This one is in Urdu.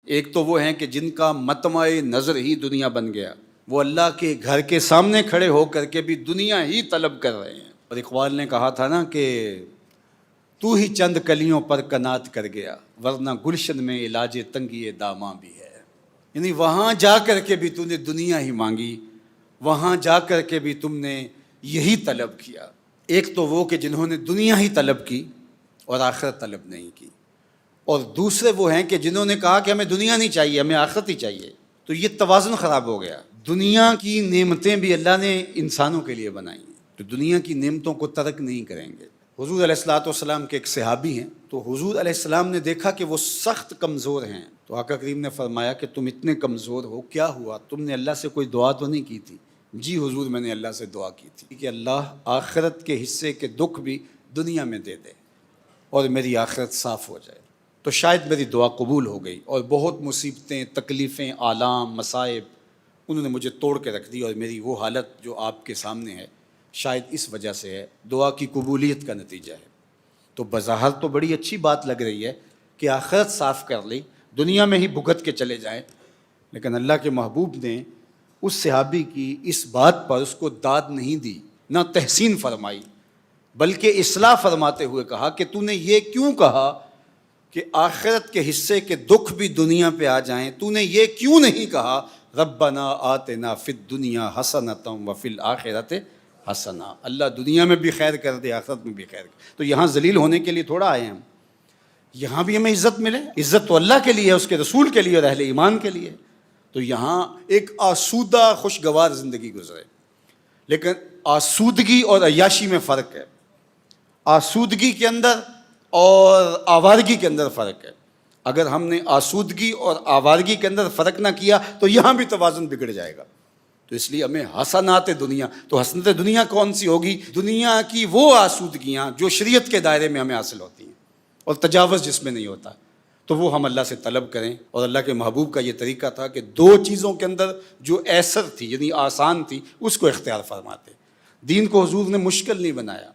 ایک تو وہ ہیں کہ جن کا مطمع نظر ہی دنیا بن گیا، وہ اللہ کے گھر کے سامنے کھڑے ہو کر کے بھی دنیا ہی طلب کر رہے ہیں۔ اور اقبال نے کہا تھا نا کہ تو ہی چند کلیوں پر کنات کر گیا، ورنہ گلشن میں علاج تنگی داماں بھی ہے۔ یعنی وہاں جا کر کے بھی تم نے دنیا ہی مانگی، وہاں جا کر کے بھی تم نے یہی طلب کیا۔ ایک تو وہ کہ جنہوں نے دنیا ہی طلب کی اور آخرت طلب نہیں کی، اور دوسرے وہ ہیں کہ جنہوں نے کہا کہ ہمیں دنیا نہیں چاہیے، ہمیں آخرت ہی چاہیے۔ تو یہ توازن خراب ہو گیا۔ دنیا کی نعمتیں بھی اللہ نے انسانوں کے لیے بنائی ہیں، تو دنیا کی نعمتوں کو ترک نہیں کریں گے۔ حضور علیہ السلام کے ایک صحابی ہیں، تو حضور علیہ السلام نے دیکھا کہ وہ سخت کمزور ہیں، تو آقا کریم نے فرمایا کہ تم اتنے کمزور ہو، کیا ہوا؟ تم نے اللہ سے کوئی دعا تو نہیں کی تھی؟ جی حضور، میں نے اللہ سے دعا کی تھی کہ اللہ آخرت کے حصے کے دکھ بھی دنیا میں دے دے اور میری آخرت صاف ہو جائے۔ تو شاید میری دعا قبول ہو گئی، اور بہت مصیبتیں، تکلیفیں، آلام، مصائب انہوں نے مجھے توڑ کے رکھ دی، اور میری وہ حالت جو آپ کے سامنے ہے شاید اس وجہ سے ہے، دعا کی قبولیت کا نتیجہ ہے۔ تو بظاہر تو بڑی اچھی بات لگ رہی ہے کہ آخرت صاف کر لی، دنیا میں ہی بھگت کے چلے جائیں، لیکن اللہ کے محبوب نے اس صحابی کی اس بات پر اس کو داد نہیں دی، نہ تحسین فرمائی، بلکہ اصلاح فرماتے ہوئے کہا کہ تو نے یہ کیوں کہا کہ آخرت کے حصے کے دکھ بھی دنیا پہ آ جائیں؟ تو نے یہ کیوں نہیں کہا ربنا آتنا فی الدنیا حسنۃ وفی الآخرۃ حسنہ؟ اللہ دنیا میں بھی خیر کر دے، آخرت میں بھی خیر کر۔ تو یہاں ذلیل ہونے کے لیے تھوڑا آئے ہیں ہم، یہاں بھی ہمیں عزت ملے۔ عزت تو اللہ کے لیے ہے، اس کے رسول کے لیے اور اہل ایمان کے لیے۔ تو یہاں ایک آسودہ خوشگوار زندگی گزرے، لیکن آسودگی اور عیاشی میں فرق ہے۔ آسودگی کے اندر اور آوارگی کے اندر فرق ہے۔ اگر ہم نے آسودگی اور آوارگی کے اندر فرق نہ کیا تو یہاں بھی توازن بگڑ جائے گا۔ تو اس لیے ہمیں حسنات دنیا، تو حسنات دنیا کون سی ہوگی؟ دنیا کی وہ آسودگیاں جو شریعت کے دائرے میں ہمیں حاصل ہوتی ہیں اور تجاوز جس میں نہیں ہوتا، تو وہ ہم اللہ سے طلب کریں۔ اور اللہ کے محبوب کا یہ طریقہ تھا کہ دو چیزوں کے اندر جو ایسر تھی، یعنی آسان تھی، اس کو اختیار فرماتے۔ دین کو حضور نے مشکل نہیں بنایا،